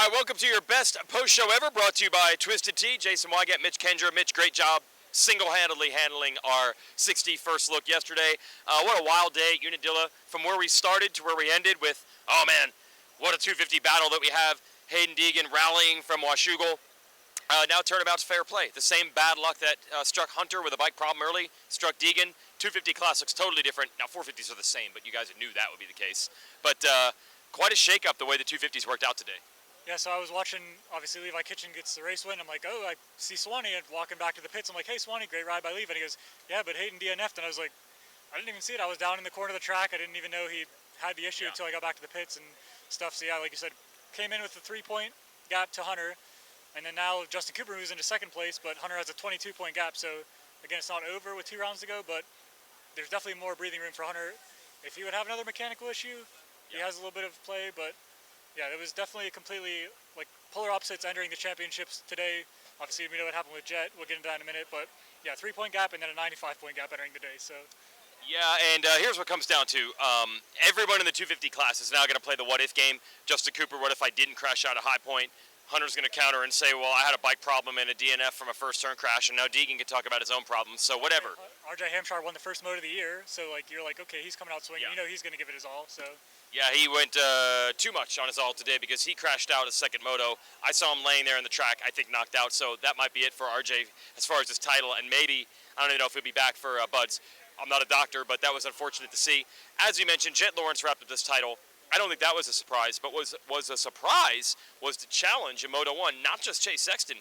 right, welcome to your best post show ever, brought to you by Twisted Tea. Jason Weigandt, Mitch Kendra. Mitch, great job single-handedly handling our 61st look yesterday. What a wild day at Unadilla, from where we started to where we ended with, oh man, what a 250 battle that we have. Hayden Deegan rallying from Washougal. Now turnabout's fair play. The same bad luck that struck Hunter with a bike problem early, struck Deegan. 250 class looks totally different. Now 450s are the same, but you guys knew that would be the case. But quite a shake-up the way the 250s worked out today. Yeah, so I was watching, obviously Levi Kitchen gets the race win. I'm like, oh, I see Swanee walking back to the pits. I'm like, hey, Swanee, great ride by Levi. And he goes, yeah, but Hayden DNF'd. And I was like, I didn't even see it. I was down in the corner of the track. I didn't even know he had the issue until I got back to the pits and stuff. So yeah, like you said, came in with a 3-point gap to Hunter. And then now Justin Cooper moves into second place, but Hunter has a 22-point gap. So again, it's not over with 2 rounds to go, but there's definitely more breathing room for Hunter. If he would have another mechanical issue, he has a little bit of play, but yeah, it was definitely completely like polar opposites entering the championships today. Obviously, we know what happened with Jett. We'll get into that in a minute, but yeah, 3-point gap and then a 95-point gap entering the day. So. Yeah, and here's what comes down to. Everyone in the 250 class is now going to play the what-if game. Justin Cooper, what if I didn't crash out a high point? Hunter's going to counter and say, well, I had a bike problem and a DNF from a first turn crash, and now Deegan can talk about his own problems, so whatever. RJ Hampshire won the first moto of the year, so like you're like, okay, he's coming out swinging. Yeah. You know he's going to give it his all, so. Yeah, he went too much on his all today because he crashed out his second moto. I saw him laying there in the track, I think knocked out, so that might be it for RJ as far as his title, and maybe, I don't even know if he'll be back for Buds. I'm not a doctor, but that was unfortunate to see. As you mentioned, Jett Lawrence wrapped up this title. I don't think that was a surprise, but was a surprise was the challenge in Moto 1, not just Chase Sexton,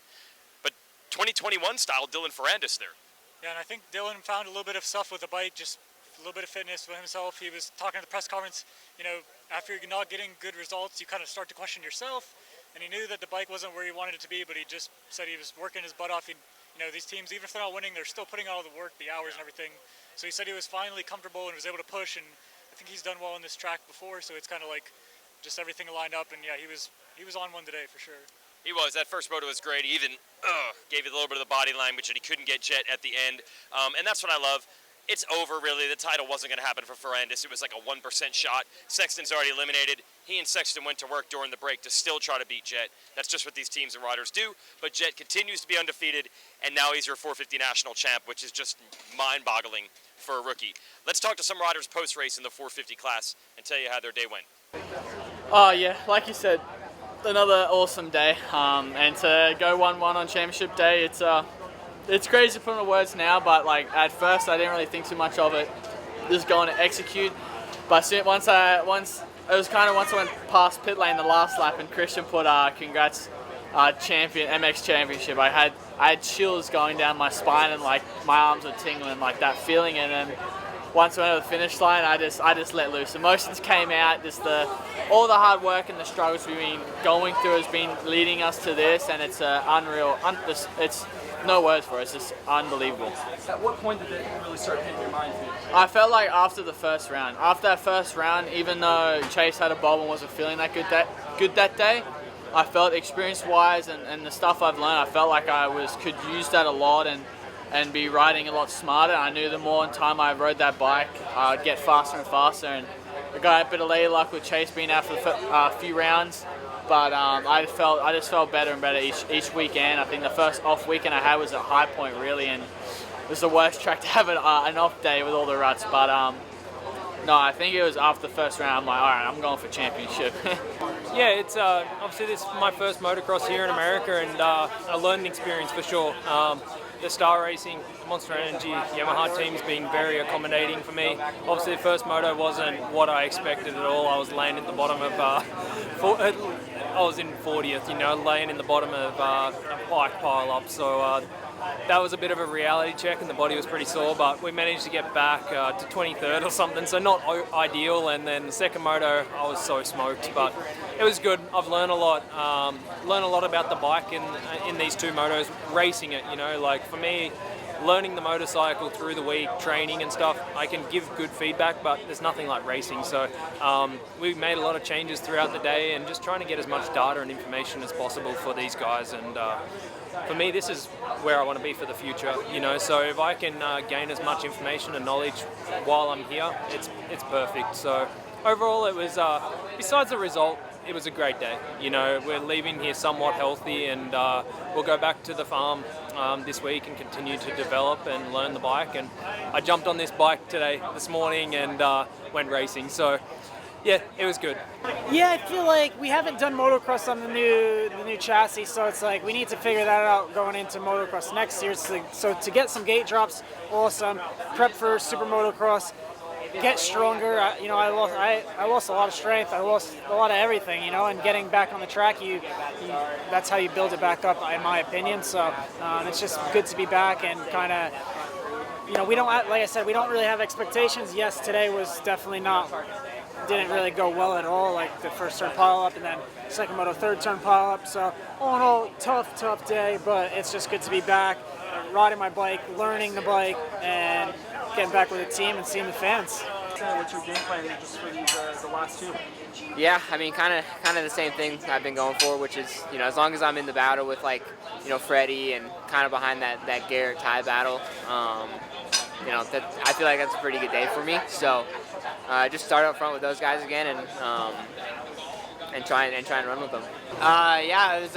but 2021 style Dylan Ferrandis there. Yeah, and I think Dylan found a little bit of stuff with the bike, just a little bit of fitness for himself. He was talking at the press conference, you know, after you're not getting good results, you kind of start to question yourself, and he knew that the bike wasn't where he wanted it to be, but he just said he was working his butt off. You know, these teams, even if they're not winning, they're still putting out all the work, the hours and everything. So he said he was finally comfortable and was able to push, and I think he's done well on this track before, so it's kind of like just everything lined up, and yeah, he was on one today for sure. He was. That first moto was great. He even gave you a little bit of the body language, and he couldn't get Jett at the end, and that's what I love. It's over, really. The title wasn't going to happen for Ferrandis. It was like a 1% shot. Sexton's already eliminated. He and Sexton went to work during the break to still try to beat Jett. That's just what these teams and riders do, but Jett continues to be undefeated, and now he's your 450 national champ, which is just mind-boggling for a rookie. Let's talk to some riders post-race in the 450 class and tell you how their day went. Oh yeah, like you said, another awesome day, and to go 1-1 on championship day, it's crazy to put into words now, but like at first I didn't really think too much of it, just going to execute. But once I went past pit lane the last lap and Christian put congrats MX championship, I had chills going down my spine and like my arms were tingling, like that feeling. And then once I went over the finish line, I just let loose. Emotions came out. Just all the hard work and the struggles we've been going through has been leading us to this, and it's unreal. It's no words for it. It's just unbelievable. At what point did it really start hitting your mind? I felt like after the first round. After that first round, even though Chase had a bob and wasn't feeling that good that day, I felt experience-wise and the stuff I've learned, I felt like I could use that a lot and be riding a lot smarter. I knew the more time I rode that bike, I'd get faster and faster. And I got a bit of lay luck with Chase being out for a few rounds, but I just felt better and better each weekend. I think the first off weekend I had was at High Point, really, and it was the worst track to have an off day with all the ruts. But no, I think it was after the first round, I'm like, all right, I'm going for championship. Yeah, it's obviously this is my first motocross here in America, and a learning experience for sure. The Star Racing, Monster Energy, Yamaha team's been very accommodating for me. Obviously the first moto wasn't what I expected at all. I was laying at the bottom of, I was in 40th, you know, laying in the bottom of a bike pile up. So that was a bit of a reality check, and the body was pretty sore, but we managed to get back to 23rd or something, so not ideal. And then the second moto, I was so smoked, but it was good. I've learned a lot about the bike in these 2 motos, racing it, you know, like for me, learning the motorcycle through the week, training and stuff, I can give good feedback, but there's nothing like racing. So we made a lot of changes throughout the day and just trying to get as much data and information as possible for these guys. And for me, this is where I want to be for the future, you know, so if I can gain as much information and knowledge while I'm here, it's perfect. So overall, it was, besides the result, it was a great day. You know, we're leaving here somewhat healthy, and we'll go back to the farm this week and continue to develop and learn the bike. And I jumped on this bike this morning, and went racing. So yeah, it was good. Yeah, I feel like we haven't done motocross on the new chassis, so it's like we need to figure that out going into motocross next year. So to get some gate drops, awesome. Prep for super motocross, get stronger. I lost a lot of strength. I lost a lot of everything, and getting back on the track, that's how you build it back up, in my opinion. So it's just good to be back and kind of, we don't, like I said, we don't really have expectations. Yes, today was definitely didn't really go well at all, like the first turn pile up and then second moto, third turn pile up. So all in all, tough day, but it's just good to be back, riding my bike, learning the bike, and getting back with the team and seeing the fans. What's your game plan just for these the last two? Yeah, I mean, kind of the same thing I've been going for, which is, as long as I'm in the battle with Freddie and kind of behind that Garrett tie battle, I feel like that's a pretty good day for me. So just start up front with those guys again and try and run with them. Yeah, it was.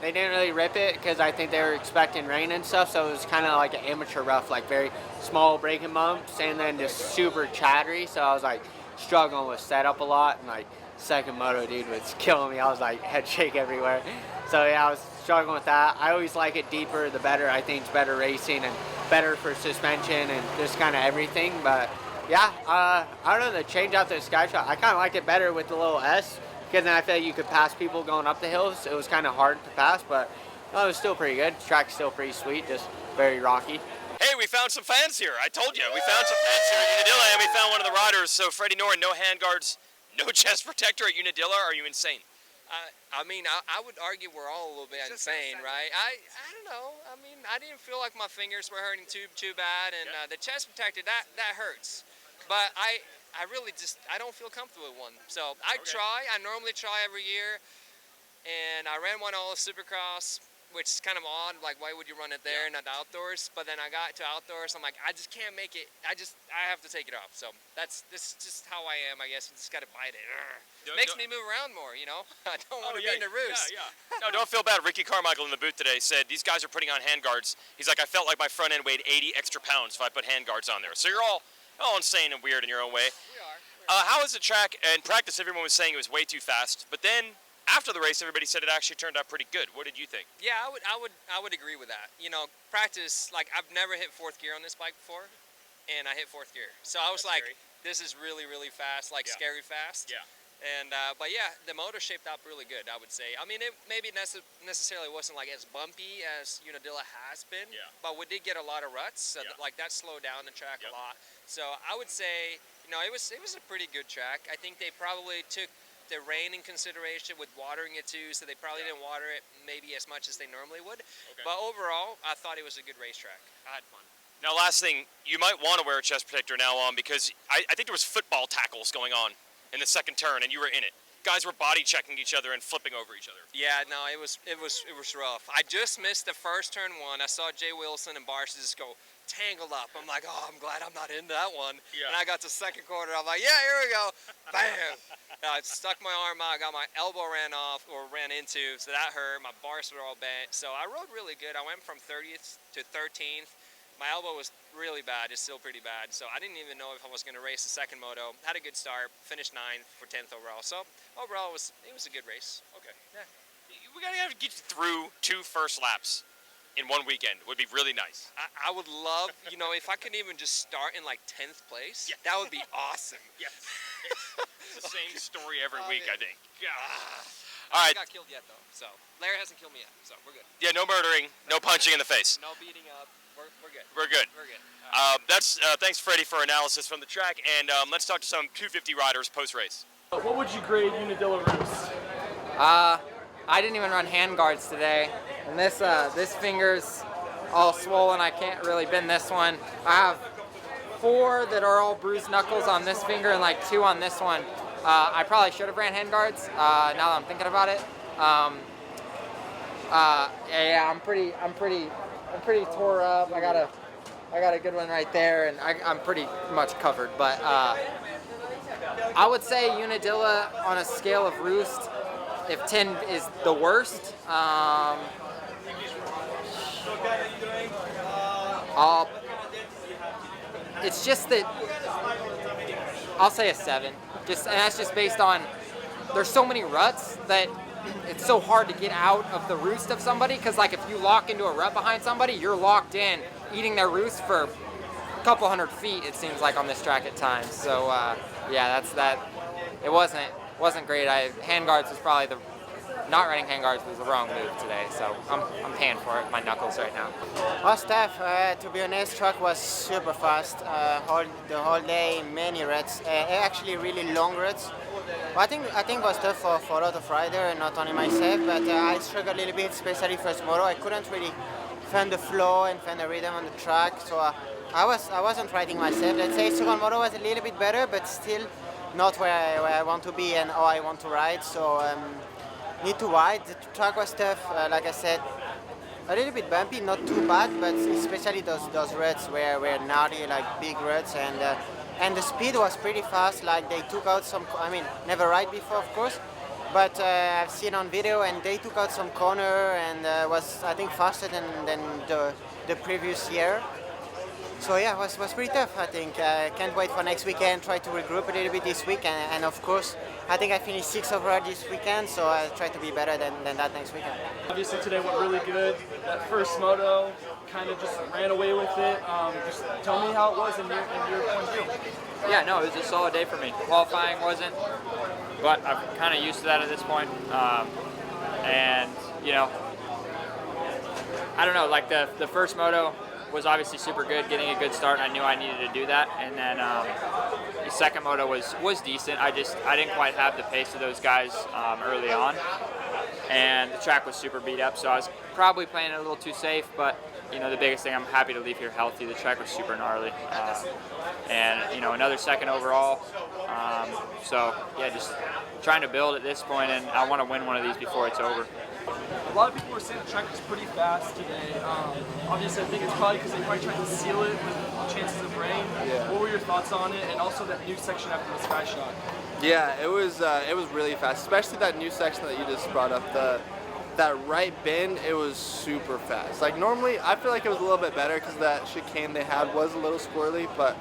They didn't really rip it because I think they were expecting rain and stuff, so it was kind of like an amateur rough, like very small braking bumps, and then just super chattery. So I was like struggling with setup a lot, and like second moto dude was killing me. I was like head shake everywhere. So yeah, I was struggling with that. I always like it deeper, the better. I think it's better racing and better for suspension and just kind of everything. But yeah, I don't know, the change out to the Sky Shot, I kind of liked it better with the little S, because then I feel like you could pass people going up the hills. It was kind of hard to pass, but it was still pretty good. The track's still pretty sweet, just very rocky. Hey, we found some fans here. I told you, we found some fans here at Unadilla, and we found one of the riders. So Freddie Noren, no handguards, no chest protector at Unadilla. Are you insane? I would argue we're all a little bit insane, right? I don't know. I mean, I didn't feel like my fingers were hurting too bad, and the chest protector, that hurts. But I really I don't feel comfortable with one. So I normally try every year, and I ran one all of Supercross, which is kind of odd. Like, why would you run it there and not outdoors? But then I got to outdoors, I'm like, I just can't make it. I have to take it off. So this is just how I am, I guess. You just got to bite it. Makes me move around more, I don't want to be in the roost. Yeah. No, don't feel bad. Ricky Carmichael in the booth today said these guys are putting on handguards. He's like, I felt like my front end weighed 80 extra pounds if I put handguards on there. So you're all insane and weird in your own way. We are. How was the track? In practice, everyone was saying it was way too fast, but then after the race, everybody said it actually turned out pretty good. What did you think? Yeah, I would agree with that. Practice, like, I've never hit fourth gear on this bike before, and I hit fourth gear. So I was like, this is really, really fast, like scary fast. Yeah. And but yeah, the motor shaped up really good, I would say. I mean, it maybe necessarily wasn't like as bumpy as Unadilla has been, but we did get a lot of ruts, so that slowed down the track a lot. So I would say, it was a pretty good track. I think they probably took the rain in consideration with watering it too, so they probably didn't water it maybe as much as they normally would. Okay. But overall, I thought it was a good racetrack. I had fun. Now, last thing, you might want to wear a chest protector now on because I think there was football tackles going on in the second turn, and you were in it. Guys were body checking each other and flipping over each other. Yeah, no, it was rough. I just missed the first turn one. I saw Jay Wilson and Barcia just go tangled up. I'm like, oh, I'm glad I'm not in that one. Yeah. And I got to second quarter. I'm like, yeah, here we go. Bam. I stuck my arm out. Got my elbow ran into, so that hurt. My bars were all bent. So I rode really good. I went from 30th to 13th. My elbow was really bad. It's still pretty bad. So I didn't even know if I was going to race the second moto. Had a good start. Finished 9th for 10th overall. So overall, it was a good race. Okay. Yeah. We gotta have to get you through 2 first laps in one weekend. Would be really nice. I would love, if I could even just start in like 10th place, that would be awesome. Yes. It's the same story every week, I think. Yeah. All right. I haven't got killed yet, though. So Larry hasn't killed me yet, so we're good. Yeah, no murdering, no punching in the face. No beating up. We're good. We're good. We're good. Thanks, Freddie, for analysis from the track, and let's talk to some 250 riders post-race. What would you grade Unadilla Roos? I didn't even run handguards today, and this finger's all swollen. I can't really bend this one. I have 4 that are all bruised knuckles on this finger and like 2 on this one. I probably should have ran handguards. Now that I'm thinking about it. Yeah, I'm pretty tore up. I got a good one right there, and I'm pretty much covered. But I would say Unadilla on a scale of Roost, if 10 is the worst, it's just that I'll say a 7. And that's just based on there's so many ruts that it's so hard to get out of the roost of somebody, because like if you lock into a rut behind somebody, you're locked in, eating their roost for a couple hundred feet, it seems like, on this track at times. So yeah, that's that. It wasn't great. Handguards was probably not riding handguards was the wrong move today, so I'm paying for it, my knuckles right now. Well, Steph, to be honest, track was super fast. The whole day, many ruts, actually really long ruts. But I think it was tough for a lot of riders, and not only myself, but I struggled a little bit, especially first moto. I couldn't really find the flow and find the rhythm on the track, so I wasn't riding myself. Let's say second moto was a little bit better, but still not where I want to be and how I want to ride. So need to ride. The track was tough, like I said, a little bit bumpy, not too bad, but especially those ruts were gnarly, like big ruts, and the speed was pretty fast. Like they took out some, I mean, never ride before, of course, but I've seen on video, and they took out some corner and was, I think, faster than the previous year. So yeah, it was pretty tough, I think. Can't wait for next weekend, try to regroup a little bit this week, and of course, I think I finished 6th overall this weekend, so I'll try to be better than that next weekend. Obviously today went really good. That first moto, kind of just ran away with it. Just tell me how it was in your point of view. Yeah, no, it was a solid day for me. Qualifying wasn't, but I'm kind of used to that at this point. And, you know, I don't know, like the first moto was obviously super good, getting a good start, and I knew I needed to do that. And then the second moto was decent. I didn't quite have the pace of those guys early on, and the track was super beat up, so I was probably playing it a little too safe. But you know, the biggest thing, I'm happy to leave here healthy. The track was super gnarly, and you know, another second overall. So yeah, just trying to build at this point, and I want to win one of these before it's over. A lot of people were saying the track was pretty fast today. Obviously, I think it's probably because they probably tried to seal it with chances of rain. Yeah. What were your thoughts on it, and also that new section after the sky shot? Yeah, it was really fast, especially that new section that you just brought up. That right bend, it was super fast. Like normally, I feel like it was a little bit better because that chicane they had was a little squirrely, but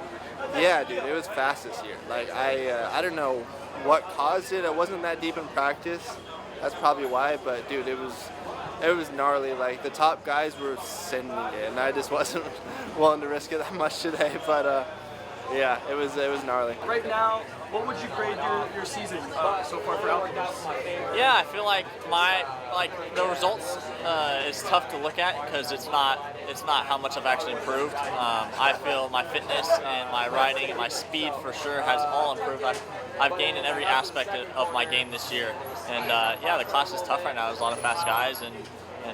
yeah, dude, it was fast this year. Like I don't know what caused it. It wasn't that deep in practice. That's probably why, but dude, it was gnarly. Like the top guys were sending it, and I just wasn't willing to risk it that much today. But yeah, it was gnarly. Right now, what would you grade your season so far for Alpinist? Yeah, I feel like the results is tough to look at because it's not how much I've actually improved. I feel my fitness and my riding and my speed for sure has all improved. I've gained in every aspect of my game this year, and yeah, the class is tough right now. There's a lot of fast guys, and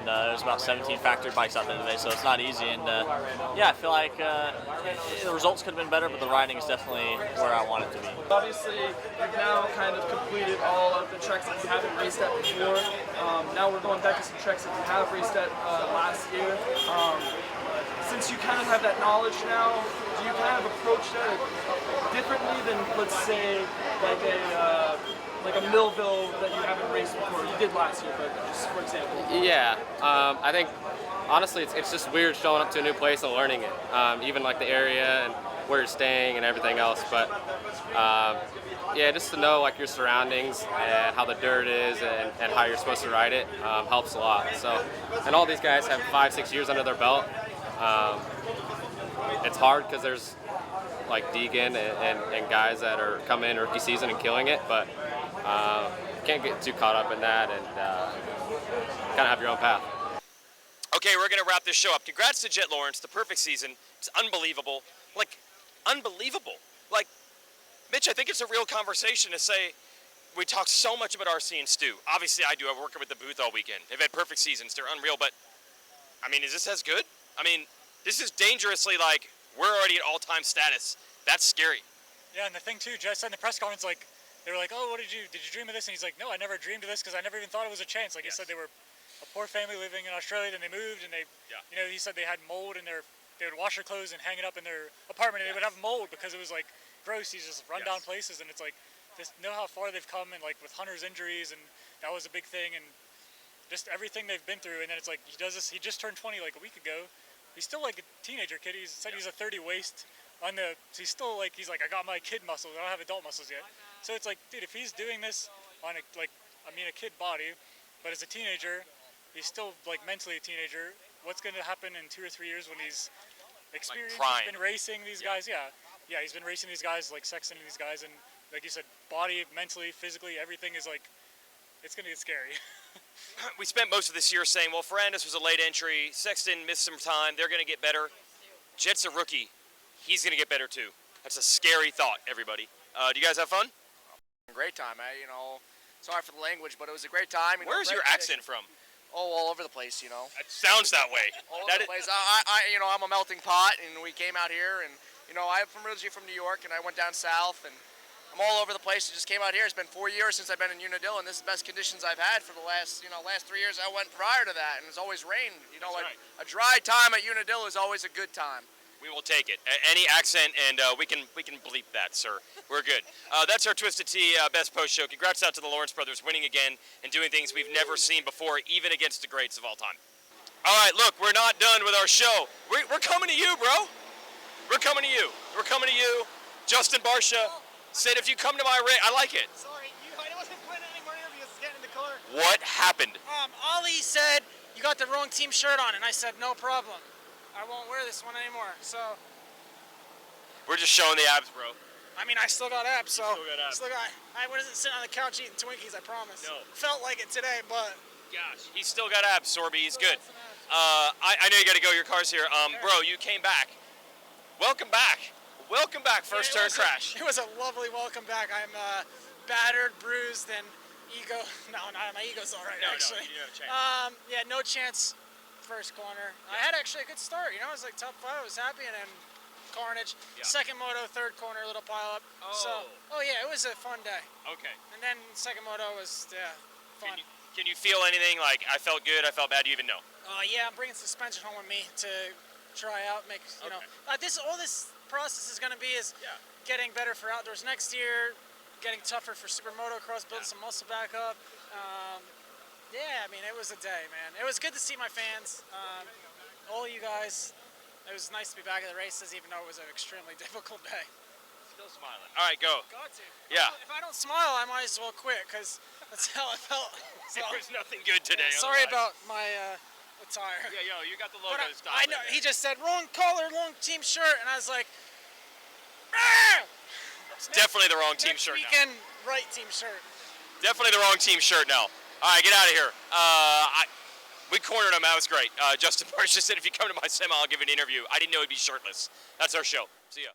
there's about 17 factory bikes out there today, so it's not easy. And yeah, I feel like the results could have been better, but the riding is definitely where I want it to be. Obviously, you've now kind of completed all of the tracks that you haven't raced at before. Now we're going back to some tracks that you have raced at last year. Since you kind of have that knowledge now, do you kind of approach that differently than, let's say, like a Millville that you haven't raced before? You did last year, but just for example. Yeah, I think honestly it's just weird showing up to a new place and learning it, even like the area and where you're staying and everything else. But yeah, just to know like your surroundings and how the dirt is and how you're supposed to ride it helps a lot. So, and all these guys have 5-6 years under their belt. It's hard because there's like Deegan and guys that are coming in rookie season and killing it, but can't get too caught up in that and kind of have your own path. Okay, we're going to wrap this show up. Congrats to Jett Lawrence, the perfect season. It's unbelievable. Like, unbelievable. Like, Mitch, I think it's a real conversation to say we talk so much about RC and Stu. Obviously, I do. I'm working with the booth all weekend. They've had perfect seasons. They're unreal, but, I mean, is this as good? I mean, this is dangerously like, we're already at all-time status. That's scary. Yeah, and the thing too, Jett said in the press conference, like, they were like, oh, did you dream of this? And he's like, no, I never dreamed of this because I never even thought it was a chance. Like, he said they were a poor family living in Australia, then they moved, and you know, he said they had mold in they would wash their clothes and hang it up in their apartment, and they would have mold because it was like gross, these just run down places, and it's like, know how far they've come, and like with Hunter's injuries, and that was a big thing, and just everything they've been through. And then it's like he does this. He just turned 20 like a week ago. He's still like a teenager kid. He said he's a 30 waist on the. So he's still like I got my kid muscles. I don't have adult muscles yet. So it's like, dude, if he's doing this on a kid body, but as a teenager, he's still like mentally a teenager. What's going to happen in 2 or 3 years when he's experienced? Like he's been racing these guys. Yeah, he's been racing these guys, like Sexton and these guys, and like you said, body, mentally, physically, everything is like, it's going to get scary. We spent most of this year saying, well, Ferrandis was a late entry. Sexton missed some time. They're going to get better. Jett's a rookie. He's going to get better too. That's a scary thought, everybody. Do you guys have fun? Great time. Sorry for the language, but it was a great time. Where's your accent from? Oh, all over the place, you know. It sounds that way. All over the place. I'm a melting pot, and we came out here, and I'm originally from New York, and I went down south, and I'm all over the place. I just came out here. It's been 4 years since I've been in Unadilla, and this is the best conditions I've had for the last 3 years I went prior to that, and it's always rained. A dry time at Unadilla is always a good time. We will take it. Any accent, and we can bleep that, sir. We're good. That's our Twisted Tea Best Post Show. Congrats out to the Lawrence brothers winning again and doing things we've never seen before, even against the greats of all time. All right, look, we're not done with our show. We're coming to you, bro. We're coming to you. We're coming to you. Justin Barcia said if you come to my race, I like it. Sorry, I wasn't planning any more interviews. Get in the car. What happened? Ollie said you got the wrong team shirt on, and I said no problem. I won't wear this one anymore. So we're just showing the abs, bro. I mean, I still got abs, so still got abs. I wasn't sitting on the couch eating Twinkies. I promise. No. Felt like it today, but gosh, he's still got abs, Sorby. He's good. I know you got to go. Your car's here. Bro, you came back. Welcome back. Welcome back. First turn crash. It was a lovely welcome back. I'm battered, bruised, and ego. No, my ego's all right, actually. No chance. First corner. I had actually a good start. I was like top 5. I was happy, and then carnage. Yeah. Second moto, third corner, little pile up. Oh. It was a fun day. Okay. And then second moto was fun. Can you feel anything like I felt good, I felt bad? Do you even know? I'm bringing suspension home with me to try out. All this process is going to be getting better for outdoors next year, getting tougher for super motocross, building some muscle back up. It was a day, man. It was good to see my fans, all you guys. It was nice to be back at the races, even though it was an extremely difficult day. Still smiling. All right, go. Got to. Yeah. If I don't smile, I might as well quit, because that's how I felt. So, there was nothing good today. Sorry about my attire. Yeah, you got the logos. I know. He just said, wrong color, wrong team shirt, and I was like, it's definitely the wrong team shirt now. Weekend, right team shirt. Definitely the wrong team shirt now. All right, get out of here. We cornered him. That was great. Justin Barcia said if you come to my semi, I'll give you an interview. I didn't know he'd be shirtless. That's our show. See ya.